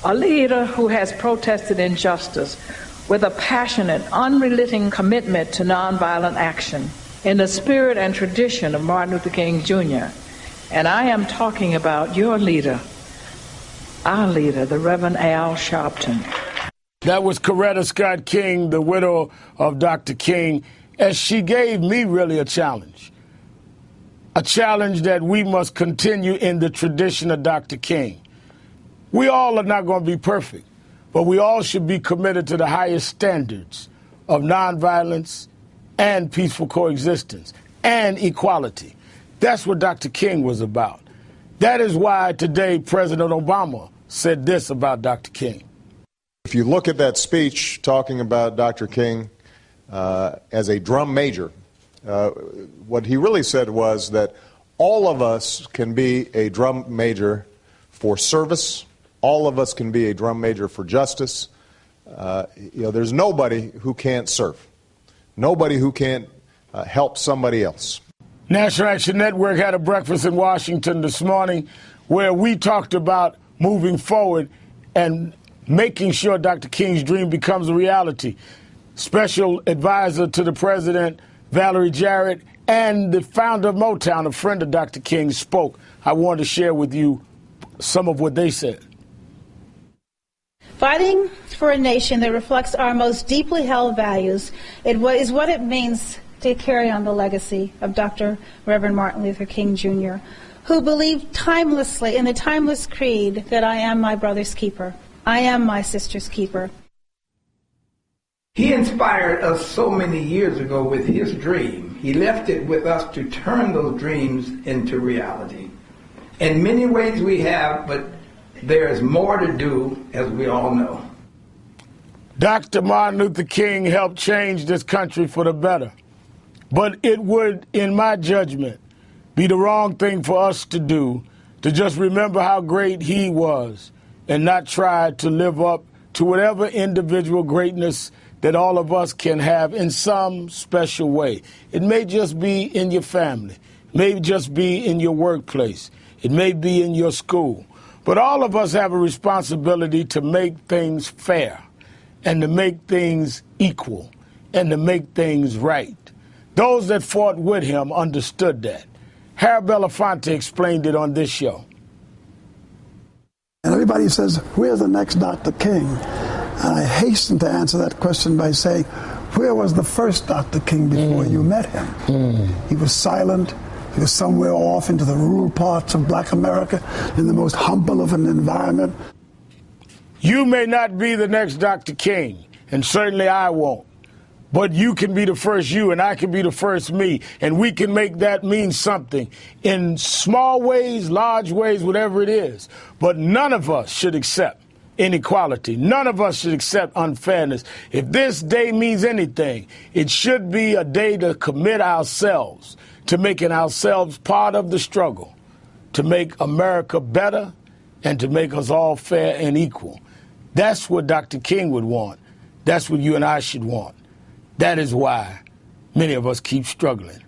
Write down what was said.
a leader who has protested injustice with a passionate, unrelenting commitment to nonviolent action in the spirit and tradition of Martin Luther King Jr. And I am talking about your leader, our leader, the Reverend Al Sharpton. That was Coretta Scott King, the widow of Dr. King, as she gave me really a challenge that we must continue in the tradition of Dr. King. We all are not going to be perfect, but we all should be committed to the highest standards of nonviolence and peaceful coexistence and equality. That's what Dr. King was about. That is why today President Obama said this about Dr. King. If you look at that speech talking about Dr. King as a drum major, what he really said was that all of us can be a drum major for service. All of us can be a drum major for justice. There's nobody who can't serve. Nobody who can't help somebody else. National Action Network had a breakfast in Washington this morning where we talked about moving forward and making sure Dr. King's dream becomes a reality. Special advisor to the president, Valerie Jarrett, and the founder of Motown, a friend of Dr. King, spoke. I wanted to share with you some of what they said. Fighting for a nation that reflects our most deeply held values is what it means to carry on the legacy of Dr. Reverend Martin Luther King Jr., who believed timelessly in the timeless creed that I am my brother's keeper. I am my sister's keeper. He inspired us so many years ago with his dream. He left it with us to turn those dreams into reality. In many ways we have, but there is more to do, as we all know. Dr. Martin Luther King helped change this country for the better. But it would, in my judgment, be the wrong thing for us to do to just remember how great he was and not try to live up to whatever individual greatness that all of us can have in some special way. It may just be in your family. It may just be in your workplace. It may be in your school. But all of us have a responsibility to make things fair and to make things equal and to make things right. Those that fought with him understood that. Harry Belafonte explained it on this show. And everybody says, where's the next Dr. King? And I hasten to answer that question by saying, where was the first Dr. King before you met him? He was silent. He was somewhere off into the rural parts of black America in the most humble of an environment. You may not be the next Dr. King, and certainly I won't. But you can be the first you, and I can be the first me, and we can make that mean something in small ways, large ways, whatever it is. But none of us should accept inequality. None of us should accept unfairness. If this day means anything, it should be a day to commit ourselves to making ourselves part of the struggle, to make America better and to make us all fair and equal. That's what Dr. King would want. That's what you and I should want. That is why many of us keep struggling.